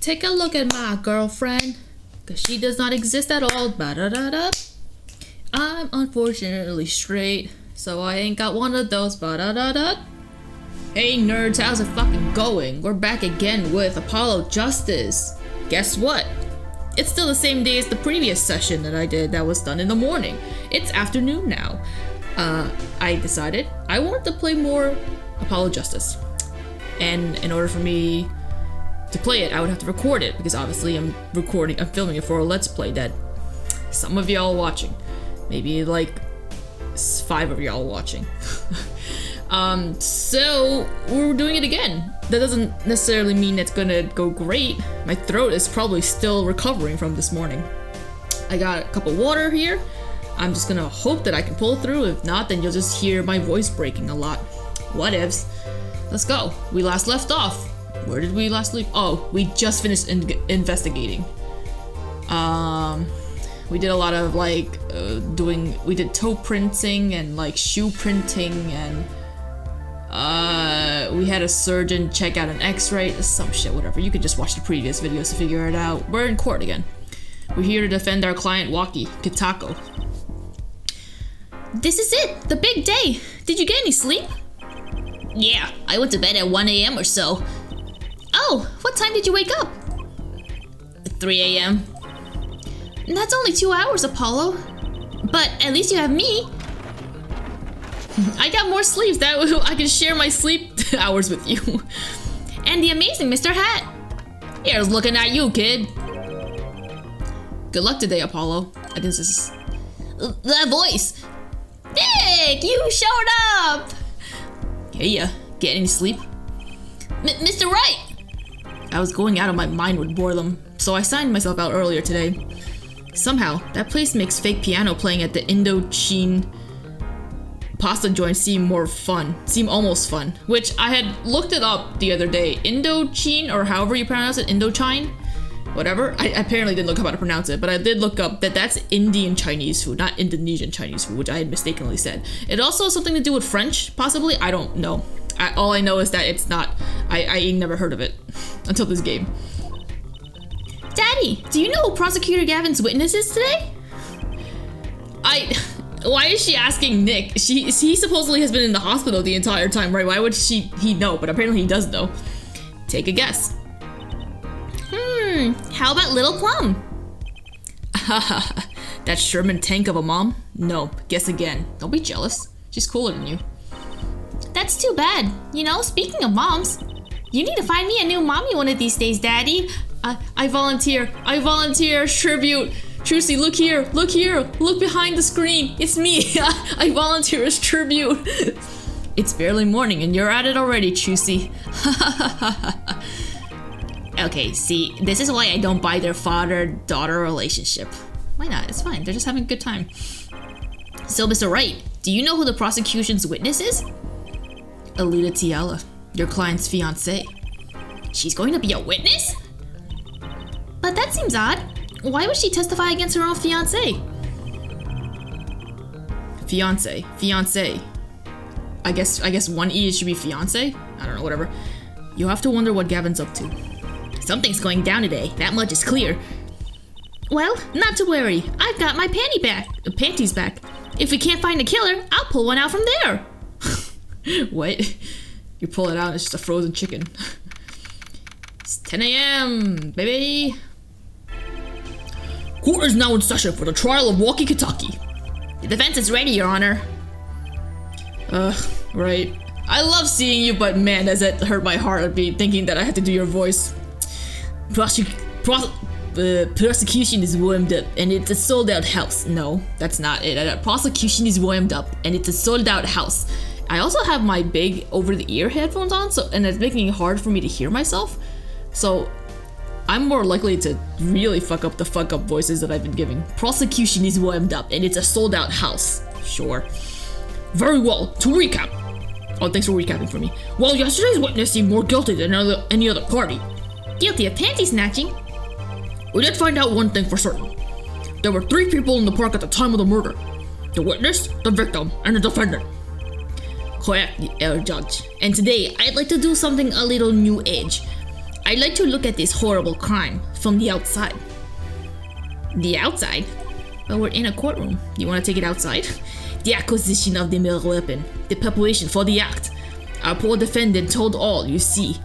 Take a look at my girlfriend, cause she does not exist at all. Ba-da-da-da. I'm unfortunately straight, so I ain't got one of those. Ba-da-da-da. Hey nerds, how's it fucking going? We're back again with Apollo Justice. Guess what? It's still the same day as the previous session that I did that was done in the morning. It's afternoon now. I decided I wanted to play more Apollo Justice. And in order for me to play it, I would have to record it, because obviously I'm filming it for a Let's Play that some of y'all watching. Maybe like 5 of y'all watching. So we're doing it again. That doesn't necessarily mean it's gonna go great. My throat is probably still recovering from this morning. I got a cup of water here. I'm just gonna hope that I can pull through. If not, then you'll just hear my voice breaking a lot. Whatevs. Let's go. We last left off. Where did we last leave? Oh, we just finished investigating. We did a lot of like we did toe printing and like shoe printing, and we had a surgeon check out an x-ray, some shit, whatever. You could just watch the previous videos to figure it out. We're in court again. We're here to defend our client Waki Kitako. This is it, the big day. Did you get any sleep? Yeah, I went to bed at 1 a.m. or so. Oh, what time did you wake up? 3 a.m. That's only 2 hours, Apollo. But at least you have me. I got more sleeps. That I can share my sleep hours with you. And the amazing Mr. Hat. Here's looking at you, kid. Good luck today, Apollo. I guess this is... That voice! Dick, you showed up! Hey, get any sleep? Mr. Wright! I was going out of my mind with boredom, so I signed myself out earlier today. Somehow, that place makes fake piano playing at the Indochine pasta joint seem almost fun. Which I had looked it up the other day. Indochine, or however you pronounce it, Indochine? Whatever. I apparently didn't look up how to pronounce it, but I did look up that that's Indian Chinese food, not Indonesian Chinese food, which I had mistakenly said. It also has something to do with French, possibly? I don't know. All I know is that it's not. I never heard of it until this game. Daddy, do you know who Prosecutor Gavin's witness is today? Why is she asking Nick? He supposedly has been in the hospital the entire time, right? Why would he know? But apparently he does know. Take a guess. How about Little Plum? That Sherman tank of a mom? Nope, guess again. Don't be jealous. She's cooler than you. That's too bad. You know, speaking of moms, you need to find me a new mommy one of these days, Daddy. I volunteer tribute. Trucy, look here, look behind the screen. It's me. I volunteer as tribute. It's barely morning and you're at it already, Trucy. Okay, see, this is why I don't buy their father-daughter relationship. Why not? It's fine. They're just having a good time. So, Mr. Wright, do you know who the prosecution's witness is? Alita Tiala, your client's fiancée. She's going to be a witness? But that seems odd. Why would she testify against her own fiancé? Fiancé. I guess one E should be fiancé? I don't know, whatever. You have to wonder what Gavin's up to. Something's going down today, that much is clear. Well, not to worry. I've got my panties back. If we can't find a killer, I'll pull one out from there. What? You pull it out, it's just a frozen chicken. It's 10 a.m., baby. Court is now in session for the trial of Waki Kitaki. The defense is ready, Your Honor. Right. I love seeing you, but man, does it hurt my heart at me thinking that I had to do your voice. Prosecution is warmed up, and it's a sold-out house. No, that's not it. Prosecution is warmed up, and it's a sold-out house. I also have my big over-the-ear headphones on, and it's making it hard for me to hear myself. So I'm more likely to really fuck up the fuck-up voices that I've been giving. Prosecution is warmed up, and it's a sold-out house. Sure. Very well. To recap. Oh, thanks for recapping for me. Well, yesterday's witness seemed more guilty than any other party. Guilty of panty snatching? We did find out one thing for certain. There were 3 people in the park at the time of the murder. The witness, the victim, and the defendant. Correct, Judge. And today, I'd like to do something a little new age. I'd like to look at this horrible crime from the outside. The outside? Well, we're in a courtroom. You want to take it outside? The acquisition of the murder weapon. The preparation for the act. Our poor defendant told all, you see.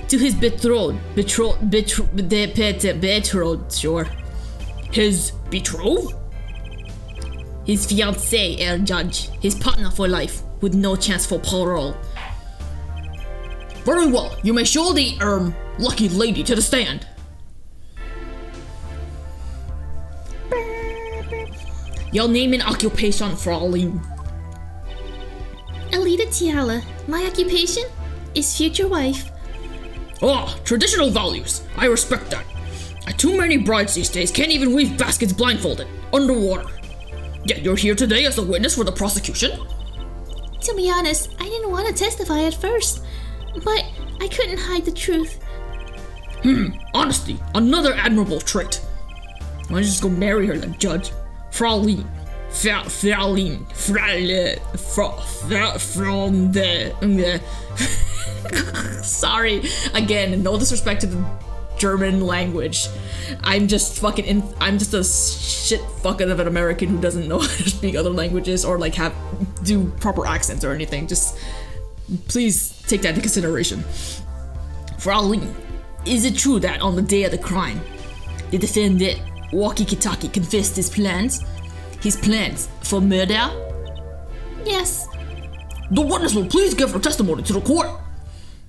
To his betrothed, sure. His betrothed? His fiancée, Herr Judge. His partner for life, with no chance for parole. Very well, you may show the, lucky lady to the stand. Your name and occupation, Fraulein. Alita Tiala. My occupation is future wife. Ah, traditional values. I respect that. Too many brides these days can't even weave baskets blindfolded, underwater. Yet you're here today as a witness for the prosecution? To be honest, I didn't want to testify at first, but I couldn't hide the truth. Honesty, another admirable trait. Why don't you just go marry her then, Judge? Fraulein. Fraulein. From the... Sorry, again, no disrespect to the German language. I'm just a shit fucking of an American who doesn't know how to speak other languages or like do proper accents or anything. Just please take that into consideration. Fraulein, is it true that on the day of the crime, the defendant, Walkie Kitaki, confessed his plans for murder? Yes. The witness will please give her testimony to the court.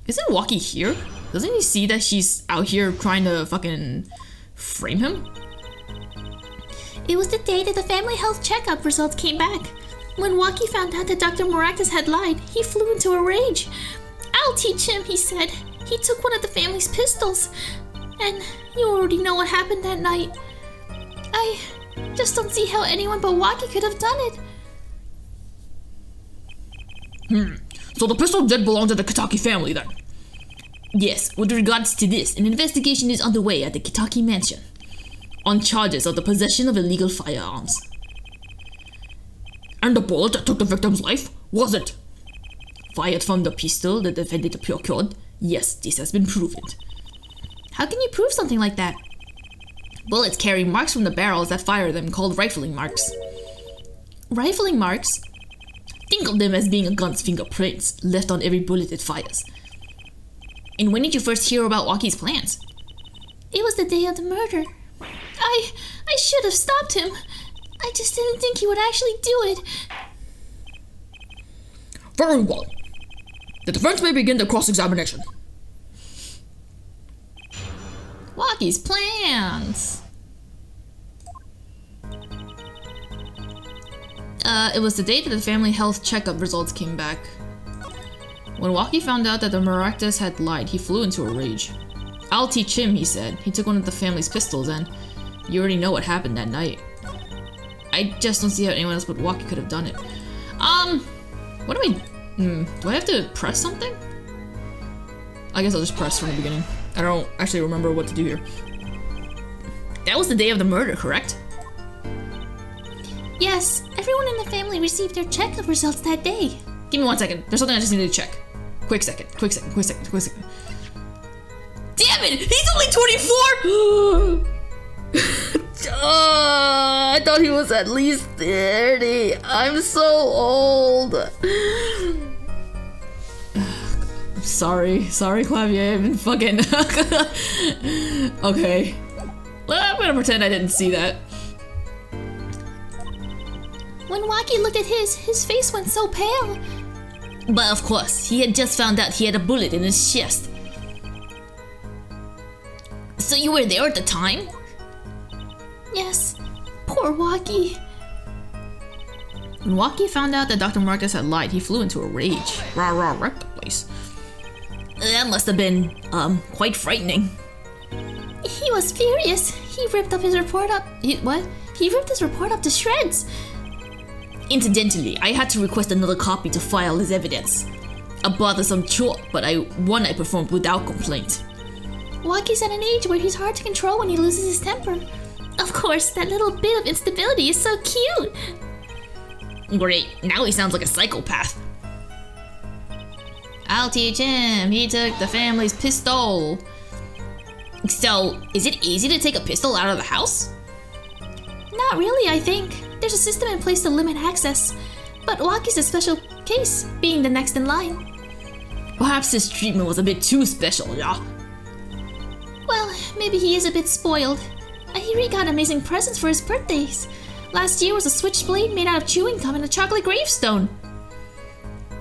Isn't Walkie here? Doesn't he see that she's out here trying to fucking frame him? It was the day that the family health checkup results came back. When Walkie found out that Dr. Maractus had lied, he flew into a rage. I'll teach him, he said. He took one of the family's pistols. And you already know what happened that night. I just don't see how anyone but Walkie could have done it. So the pistol did belong to the Kitaki family then? Yes, with regards to this, an investigation is underway at the Kitaki mansion on charges of the possession of illegal firearms. And the bullet that took the victim's life, was it fired from the pistol the defendant procured? Yes, this has been proven. How can you prove something like that? Bullets carry marks from the barrels that fire them called rifling marks. Rifling marks? Think of them as being a gun's fingerprints left on every bullet it fires. And when did you first hear about Walkie's plans? It was the day of the murder. I should have stopped him. I just didn't think he would actually do it. Very well. The defense may begin the cross-examination. Walkie's plans. It was the day that the family health checkup results came back. When Walkie found out that the Maractus had lied, he flew into a rage. I'll teach him, he said. He took one of the family's pistols and you already know what happened that night. I just don't see how anyone else but Walkie could have done it. What do I have to press something? I guess I'll just press from the beginning. I don't actually remember what to do here. That was the day of the murder, correct? Yes, everyone in the family received their checkup results that day. Give me 1 second. There's something I just need to check. Quick second. Damn it! He's only 24! I thought he was at least 30. I'm so old. Sorry, Clavier. I've been fucking... Okay. Well, I'm gonna pretend I didn't see that. When Walkie looked at his face went so pale. But of course, he had just found out he had a bullet in his chest. So you were there at the time? Yes. Poor Walkie. When Walkie found out that Dr. Marcus had lied, he flew into a rage. Rah, wrecked the place. That must have been, quite frightening. He was furious. He ripped his report up to shreds. Incidentally, I had to request another copy to file as evidence. A bothersome chore, but I performed without complaint. Walkie's at an age where he's hard to control when he loses his temper. Of course, that little bit of instability is so cute. Great, now he sounds like a psychopath. I'll teach him. He took the family's pistol. So, is it easy to take a pistol out of the house? Not really, I think. There's a system in place to limit access. But Waki's a special case, being the next in line. Perhaps his treatment was a bit too special, yeah? Well, maybe he is a bit spoiled. I hear he got amazing presents for his birthdays. Last year was a switchblade made out of chewing gum and a chocolate gravestone.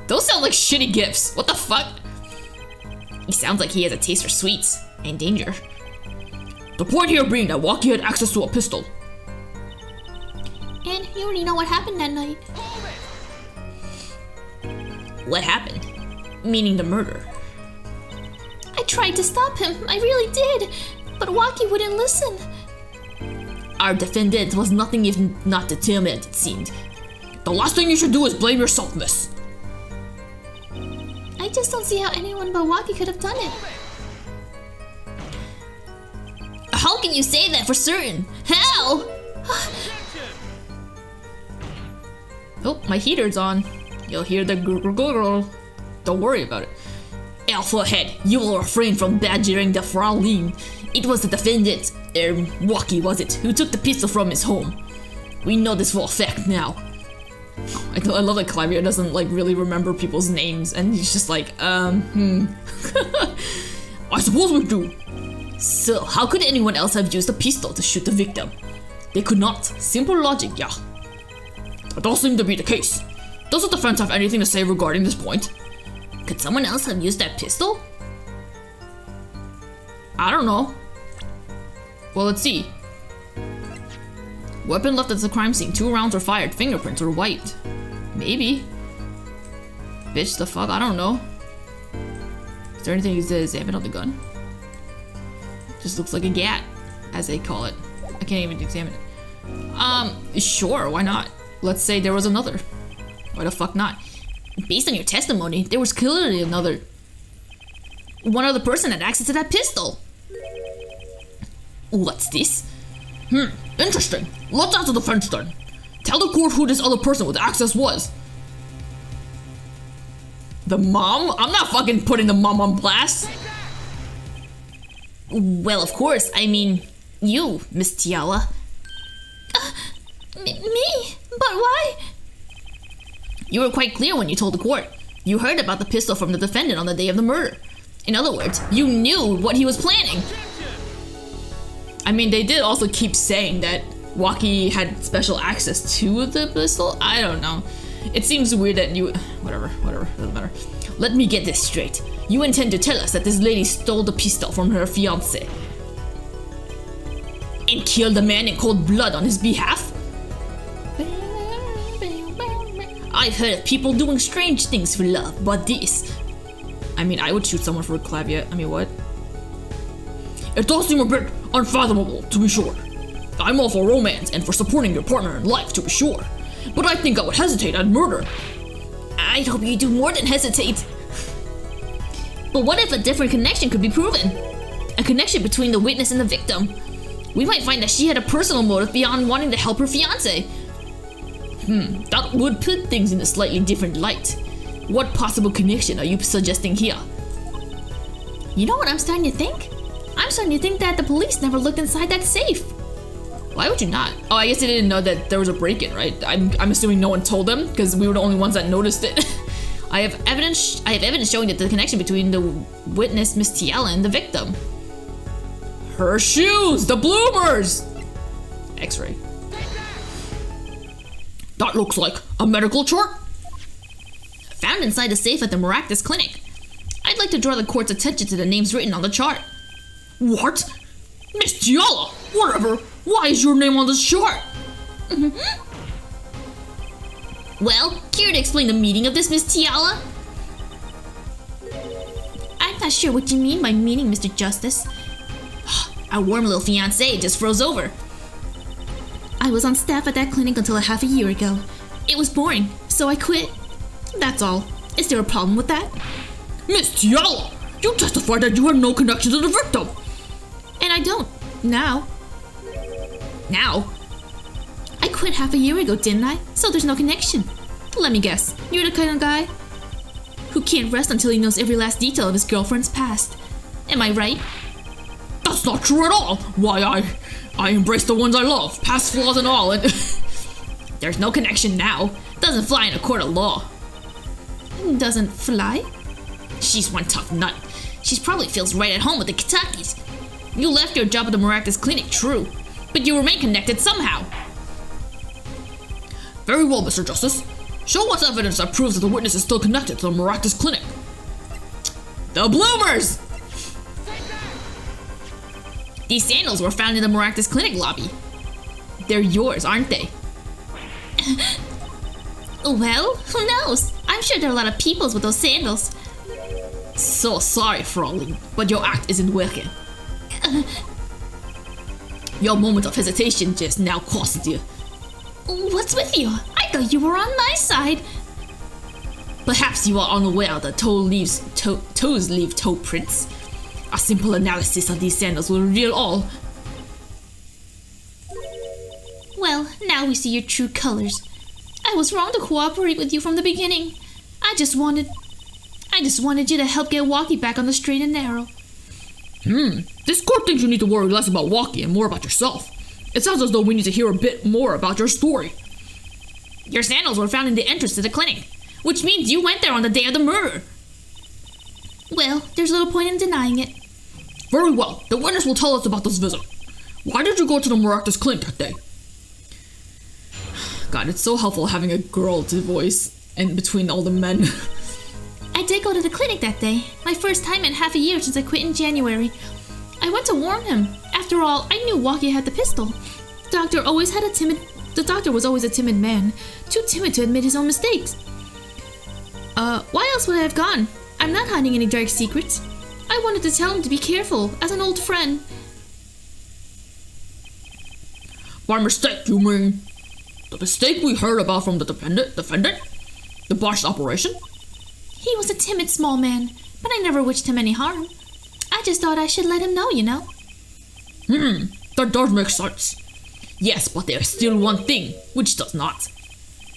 Those sound like shitty gifts. What the fuck? He sounds like he has a taste for sweets and danger. The point here being that Waki had access to a pistol. And you already know what happened that night. What happened? Meaning the murder. I tried to stop him, I really did. But Waki wouldn't listen. Our defendant was nothing if not determined, it seemed. The last thing you should do is blame yourself, miss. I just don't see how anyone but Waki could have done it. How can you say that for certain? How? Oh, my heater's on. You'll hear the gurgle. Don't worry about it. Alpha Head, you will refrain from badgering the Fraulein. It was the defendant, Waki was it, who took the pistol from his home. We know this for a fact now. I love that Clivier doesn't like really remember people's names, and he's just like, I suppose we do. So, how could anyone else have used a pistol to shoot the victim? They could not. Simple logic, yeah. That does seem to be the case. Does the defense have anything to say regarding this point? Could someone else have used that pistol? I don't know. Well, let's see. Weapon left at the crime scene. 2 rounds were fired. Fingerprints were wiped. Maybe. Bitch, the fuck? I don't know. Is there anything to examine on the gun? Just looks like a gat, as they call it. I can't even examine it. Sure, why not? Let's say there was another. Why the fuck not? Based on your testimony, there was clearly one other person had access to that pistol. What's this? Interesting. Let's ask the defense then. Tell the court who this other person with access was. The mom? I'm not fucking putting the mom on blast. Well, of course. I mean, you, Miss Tiala. Me? But why? You were quite clear when you told the court. You heard about the pistol from the defendant on the day of the murder. In other words, you knew what he was planning. I mean, they did also keep saying that Waki had special access to the pistol. I don't know. It seems weird that you... Whatever, doesn't matter. Let me get this straight. You intend to tell us that this lady stole the pistol from her fiancé and killed the man in cold blood on his behalf? I've heard of people doing strange things for love, but this... I mean, I would shoot someone for a clavier. I mean, what? It does seem a bit unfathomable, to be sure. I'm all for romance and for supporting your partner in life, to be sure. But I think I would hesitate at murder. I'd hope you do more than hesitate. But what if a different connection could be proven? A connection between the witness and the victim. We might find that she had a personal motive beyond wanting to help her fiancé. That would put things in a slightly different light. What possible connection are you suggesting here? You know what I'm starting to think? I'm starting to think that the police never looked inside that safe. Why would you not? Oh, I guess they didn't know that there was a break-in, right? I'm assuming no one told them because we were the only ones that noticed it. I have evidence showing that the connection between the witness, Miss Tiala, and the victim. Her shoes, the bloomers. X-ray. That looks like a medical chart. Found inside the safe at the Maractus Clinic. I'd like to draw the court's attention to the names written on the chart. What? Miss Tiala, whatever. Why is your name on this chart? Well, care to explain the meaning of this, Miss Tiala? I'm not sure what you mean by meaning, Mr. Justice. Our warm little fiancé just froze over. I was on staff at that clinic until a half a year ago. It was boring, so I quit. That's all. Is there a problem with that? Miss Tiala, you testified that you had no connection to the victim. And I don't. Now. Now? I quit half a year ago, didn't I? So there's no connection. Let me guess. You're the kind of guy who can't rest until he knows every last detail of his girlfriend's past. Am I right? That's That's not true at all. Why, I embrace the ones I love, past flaws and all, and There's no connection now. Doesn't fly in a court of law. Doesn't fly? She's one tough nut. She probably feels right at home with the Kitakis. You left your job at the Maractus Clinic, true, but you remain connected somehow. Very well, Mr. Justice. Show us evidence that proves that the witness is still connected to the Maractus Clinic. The bloomers! These sandals were found in the Maractus Clinic lobby. They're yours, aren't they? Well, who knows? I'm sure there are a lot of peoples with those sandals. So sorry, Fraulein, but your act isn't working. Your moment of hesitation just now cost you. What's with you? I thought you were on my side. Perhaps you are unaware that toes leave toe prints. A simple analysis of these sandals will reveal all. Well, now we see your true colors. I was wrong to cooperate with you from the beginning. I just wanted you to help get Walkie back on the straight and narrow. This court thinks you need to worry less about Walkie and more about yourself. It sounds as though we need to hear a bit more about your story. Your sandals were found in the entrance to the clinic, which means you went there on the day of the murder. Well, there's little point in denying it. Very well, the witness will tell us about this visit. Why did you go to the Maractus Clinic that day? God, it's so helpful having a girl to voice in between all the men. I did go to the clinic that day, my first time in half a year since I quit in January. I went to warn him. After all, I knew Walkie had the pistol. The doctor was always a timid man, too timid to admit his own mistakes. Why else would I have gone? I'm not hiding any dark secrets. I wanted to tell him to be careful, as an old friend. By mistake, you mean the mistake we heard about from the defendant? The botched operation? He was a timid small man, but I never wished him any harm. I just thought I should let him know, you know. That does make sense. Yes, but there's still one thing, which does not.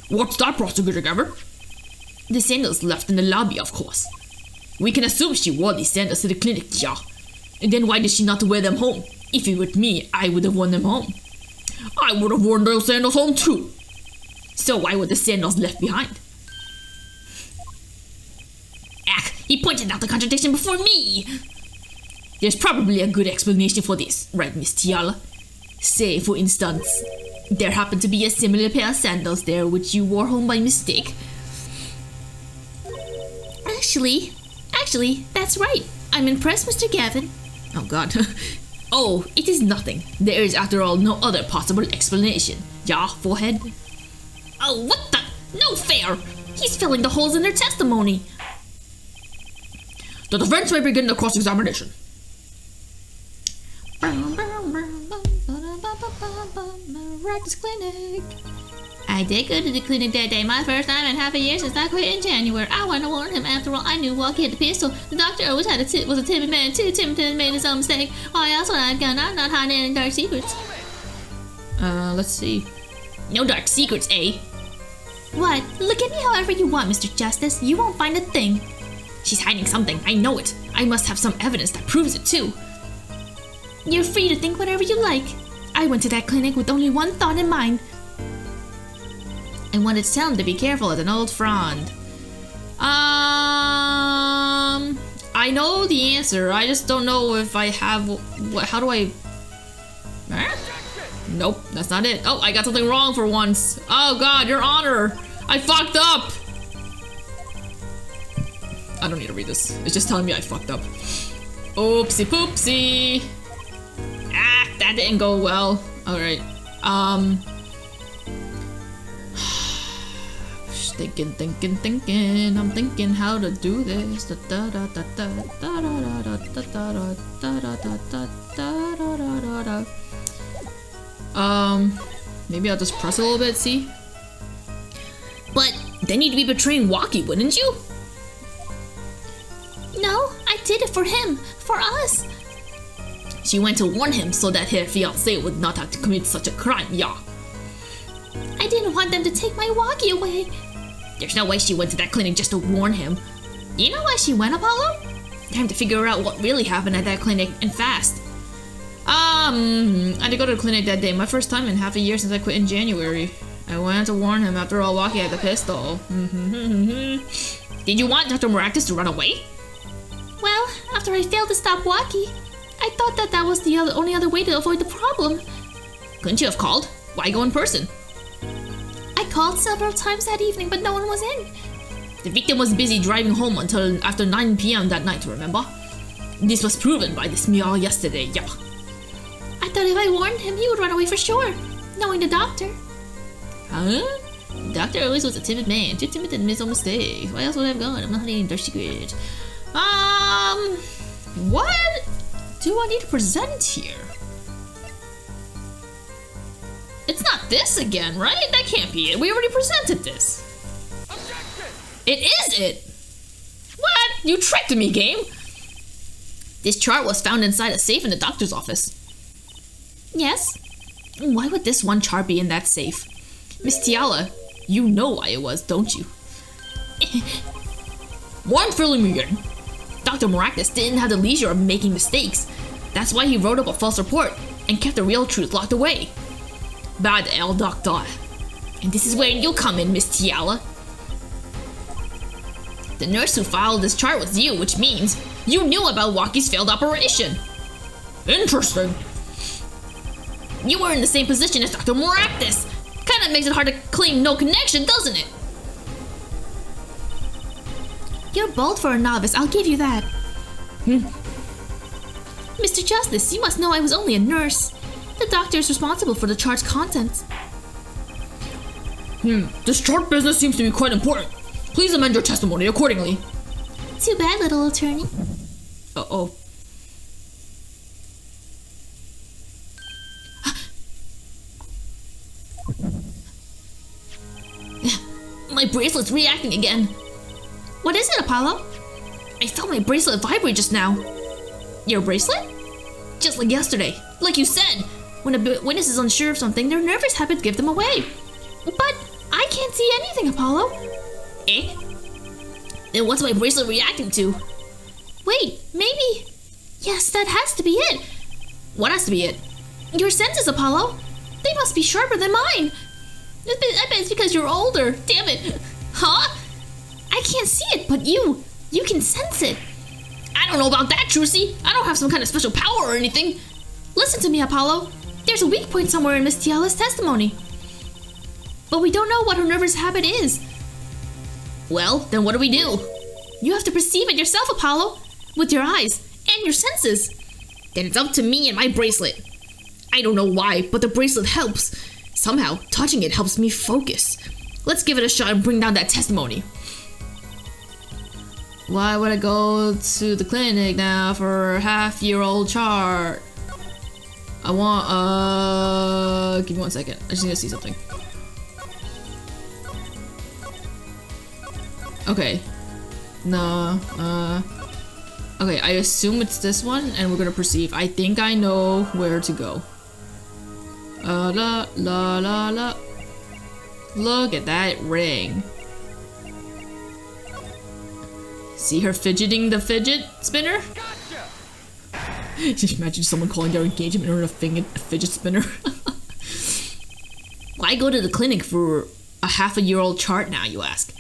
What's that, Prosecutor Gabbard? The sandals left in the lobby, of course. We can assume she wore these sandals to the clinic, yeah. And then why did she not wear them home? If it were me, I would have worn them home. I would have worn those sandals home too. So why were the sandals left behind? He pointed out the contradiction before me! There's probably a good explanation for this, right, Miss Tiala? Say, for instance, there happened to be a similar pair of sandals there which you wore home by mistake. Actually, that's right. I'm impressed, Mr. Gavin. Oh God. Oh, it is nothing. There is, after all, no other possible explanation. Yeah, forehead? Oh, what the? No fair! He's filling the holes in their testimony. The defense may begin the cross-examination. Maractus Clinic. I did go to the clinic that day, my first time in half a year since I quit in January. I wanted to warn him. After all, I knew Walkie had the pistol. The doctor always was a timid man, too timid to admit his own mistake. Why else would I have gone? I'm not hiding any dark secrets. Let's see. No dark secrets, eh? What? Look at me however you want, Mr. Justice. You won't find a thing. She's hiding something, I know it. I must have some evidence that proves it too. You're free to think whatever you like. I went to that clinic with only one thought in mind. I wanted to tell him to be careful as an old friend. I know the answer. I just don't know if I have. How do I? Nope, that's not it. Oh, I got something wrong for once. Oh God, Your Honor, I fucked up. I don't need to read this. It's just telling me I fucked up. Oopsie poopsie. Ah, that didn't go well. All right. Thinking. I'm thinking how to do this. Maybe I'll just press a little bit, see? But then you'd be betraying Walkie, wouldn't you? No, I did it for him, for us. She went to warn him so that her fiancé would not have to commit such a crime, yeah. I didn't want them to take my Walkie away. There's no way she went to that clinic just to warn him. You know why she went, Apollo? Time to figure out what really happened at that clinic, and fast. I had to go to the clinic that day. My first time in half a year since I quit in January. I went to warn him after all Walkie had the pistol. Did you want Dr. Maractus to run away? Well, after I failed to stop Walkie, I thought that was the only other way to avoid the problem. Couldn't you have called? Why go in person? I called several times that evening, but no one was in. The victim was busy driving home until after 9 p.m. that night, remember? This was proven by the smell yesterday, yeah. I thought if I warned him, he would run away for sure, knowing the doctor. Huh? The doctor always was a timid man, too timid to admit his own mistakes. Why else would I have gone? I'm not hiding their secret. What do I need to present here? It's not this again, right? That can't be it. We already presented this. Objection! It is it! What? You tricked me, game! This chart was found inside a safe in the doctor's office. Yes? Why would this one chart be in that safe? Miss Tiala, you know why it was, don't you? Why I'm filling me in? Dr. Maractus didn't have the leisure of making mistakes. That's why he wrote up a false report and kept the real truth locked away. Bad El Doctor. And this is where you come in, Miss Tiala. The nurse who filed this chart was you, which means you knew about Walkie's failed operation. Interesting. You were in the same position as Dr. Maractus. Kinda makes it hard to claim no connection, doesn't it? You're bold for a novice, I'll give you that. Mr. Justice, you must know I was only a nurse. The doctor is responsible for the chart's contents. This chart business seems to be quite important. Please amend your testimony accordingly. Too bad, little attorney. Uh-oh. My bracelet's reacting again. What is it, Apollo? I felt my bracelet vibrate just now. Your bracelet? Just like yesterday. Like you said, when a witness is unsure of something, their nervous habits give them away. But I can't see anything, Apollo. Eh? Then what's my bracelet reacting to? Wait, maybe... Yes, that has to be it. What has to be it? Your senses, Apollo. They must be sharper than mine. I bet it's because you're older. Damn it. Huh? I can't see it, but you can sense it. I don't know about that, Trucy. I don't have some kind of special power or anything. Listen to me, Apollo. There's a weak point somewhere in Miss Tiala's testimony. But we don't know what her nervous habit is. Well, then what do we do? You have to perceive it yourself, Apollo. With your eyes and your senses. Then it's up to me and my bracelet. I don't know why, but the bracelet helps. Somehow, touching it helps me focus. Let's give it a shot and bring down that testimony. Why would I go to the clinic now for a half-year-old chart? I want, give me 1 second. I just need to see something. Okay. No, okay, I assume it's this one, and we're gonna perceive. I think I know where to go. La, la, la, la. Look at that ring. See her fidgeting the fidget spinner? Gotcha! Just imagine someone calling their engagement or a fidget spinner. Why go to the clinic for a half-a-year-old chart now, you ask?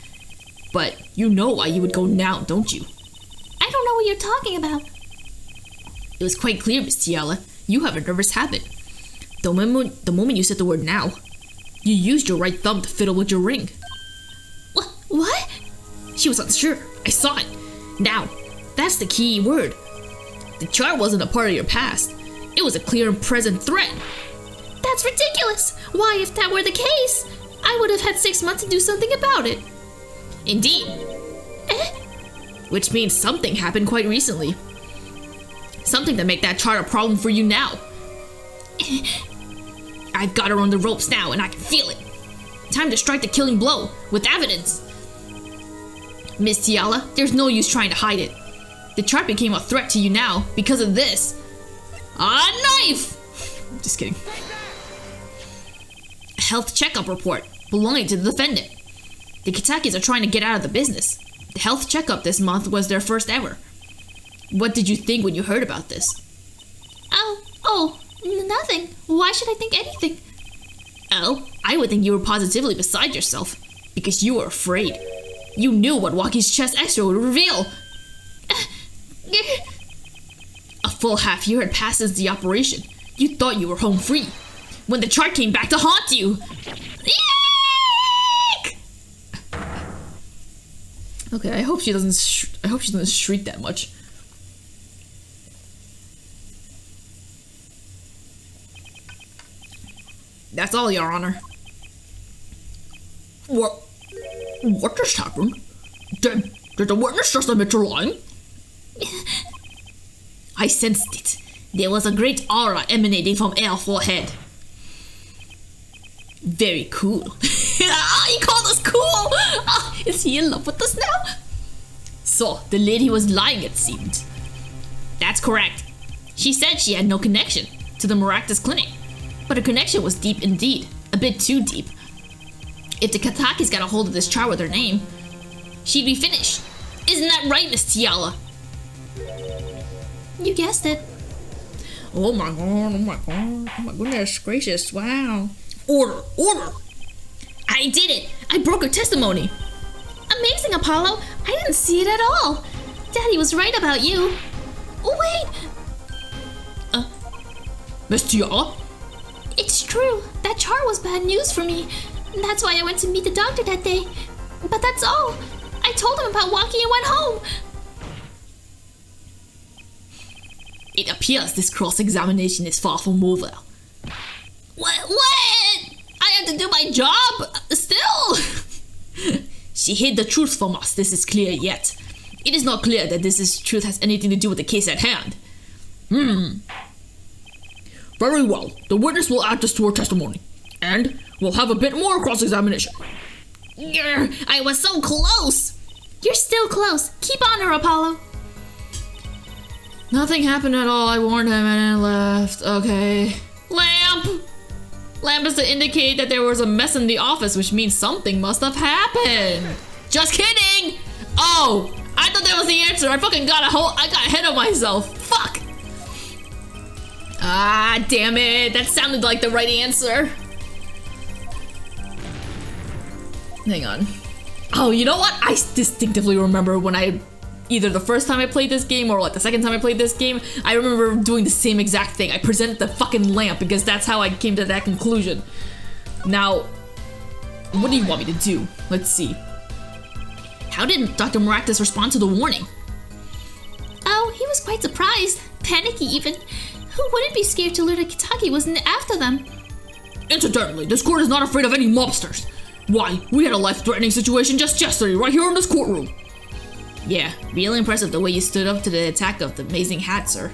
But you know why you would go now, don't you? I don't know what you're talking about. It was quite clear, Miss Tiala. You have a nervous habit. The moment you said the word now, you used your right thumb to fiddle with your ring. What? She was unsure. I saw it. Now, that's the key word. The chart wasn't a part of your past. It was a clear and present threat. That's ridiculous. Why, if that were the case, I would have had 6 months to do something about it. Indeed. Which means something happened quite recently. Something to make that chart a problem for you now. I've got her on the ropes now, and I can feel it. Time to strike the killing blow, with evidence. Miss Tiala, there's no use trying to hide it. The chart became a threat to you now because of this. A knife! Just kidding. A health checkup report belonging to the defendant. The Kitakis are trying to get out of the business. The health checkup this month was their first ever. What did you think when you heard about this? Oh, Oh, nothing. Why should I think anything? Oh, I would think you were positively beside yourself. Because you were afraid. You knew what Walkie's chest X-ray would reveal. A full half year had passed since the operation. You thought you were home free. When the chart came back to haunt you. Eek! Okay, I hope she doesn't shriek that much. That's all, Your Honor. What just happened? Did the witness just admit to lying? I sensed it. There was a great aura emanating from Air forehead. Very cool. He called us cool! Is he in love with us now? So, the lady was lying, it seemed. That's correct. She said she had no connection to the Maractus clinic. But her connection was deep indeed. A bit too deep. If the Katakis got a hold of this chart with her name, she'd be finished. Isn't that right, Miss Tiala? You guessed it. Oh my god, goodness gracious, wow. Order! I did it! I broke her testimony! Amazing, Apollo. I didn't see it at all. Daddy was right about you. Oh, wait. Miss Tiala? It's true. That chart was bad news for me. That's why I went to meet the doctor that day. But that's all. I told him about walking and went home. It appears this cross-examination is far from over. What? I have to do my job? Still? She hid the truth from us, this is clear yet. It is not clear that truth has anything to do with the case at hand. Very well. The witness will add this to her testimony. And we'll have a bit more cross-examination. I was so close! You're still close. Keep on her, Apollo. Nothing happened at all. I warned him and then left. Okay. Lamp! Lamp is to indicate that there was a mess in the office, which means something must have happened. Just kidding! Oh! I thought that was the answer. I got ahead of myself. Fuck! Ah, damn it. That sounded like the right answer. Hang on. Oh, you know what? I distinctively remember when either the first time I played this game or like the second time I played this game, I remember doing the same exact thing. I presented the fucking lamp because that's how I came to that conclusion. Now, what do you want me to do? Let's see. How did Dr. Maractus respond to the warning? Oh, he was quite surprised. Panicky even. Who wouldn't be scared to learn that Kitaki wasn't after them? Incidentally, this court is not afraid of any mobsters. Why, we had a life-threatening situation just yesterday right here in this courtroom. Yeah, really impressive the way you stood up to the attack of the amazing hat, sir.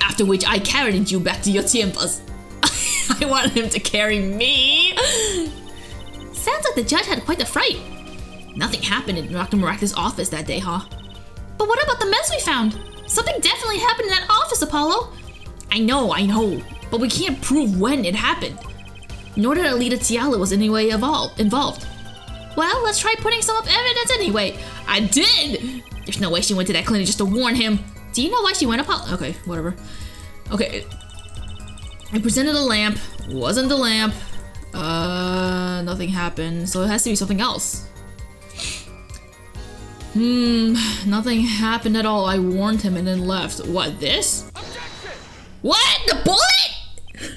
After which I carried you back to your chambers. I wanted him to carry me. Sounds like the judge had quite a fright. Nothing happened in Dr. Maractus' office that day, huh? But what about the mess we found? Something definitely happened in that office, Apollo. I know, but we can't prove when it happened. Nor that Alita Tiala was in any way involved. Well, let's try putting some evidence anyway. I did! There's no way she went to that clinic just to warn him. Do you know why she went, Apollo? Okay, whatever. Okay. I presented a lamp. Wasn't the lamp. Nothing happened. So it has to be something else. Nothing happened at all. I warned him and then left. What, this? Objection! What? The bullet?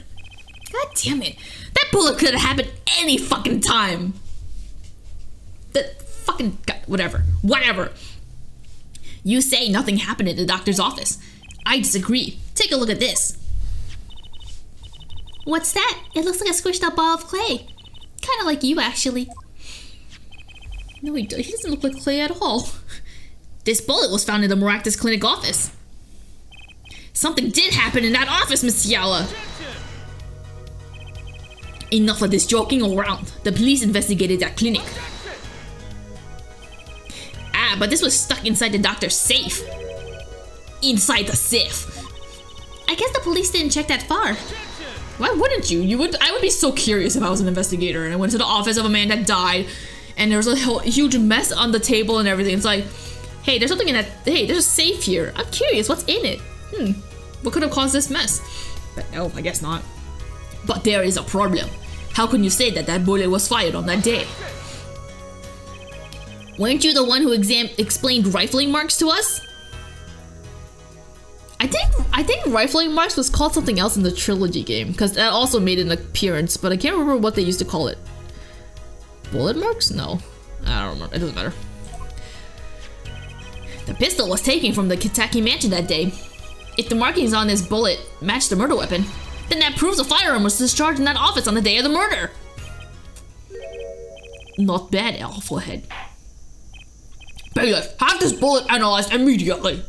God damn it. That bullet could have happened any fucking time. Whatever. You say nothing happened in the doctor's office. I disagree. Take a look at this. What's that? It looks like a squished up ball of clay. Kind of like you, actually. No, he doesn't look like clay at all. This bullet was found in the Maractus Clinic office. Something did happen in that office, Miss Tiala. Enough of this joking around. The police investigated that clinic. Ah, but this was stuck inside the doctor's safe. Inside the safe. I guess the police didn't check that far. Why wouldn't you? I would be so curious if I was an investigator and I went to the office of a man that died and there was a huge mess on the table and everything. It's like, hey, there's something in that, hey, there's a safe here. I'm curious, what's in it? what could have caused this mess? But no, I guess not. But there is a problem. How can you say that that bullet was fired on that day? Weren't you the one who explained rifling marks to us? I think rifling marks was called something else in the trilogy game, because that also made an appearance, but I can't remember what they used to call it. Bullet marks? No. I don't remember. It doesn't matter. The pistol was taken from the Kitaki mansion that day. If the markings on this bullet match the murder weapon, then that proves a firearm was discharged in that office on the day of the murder. Not bad, Alpha Head. Bailiff, have this bullet analyzed immediately.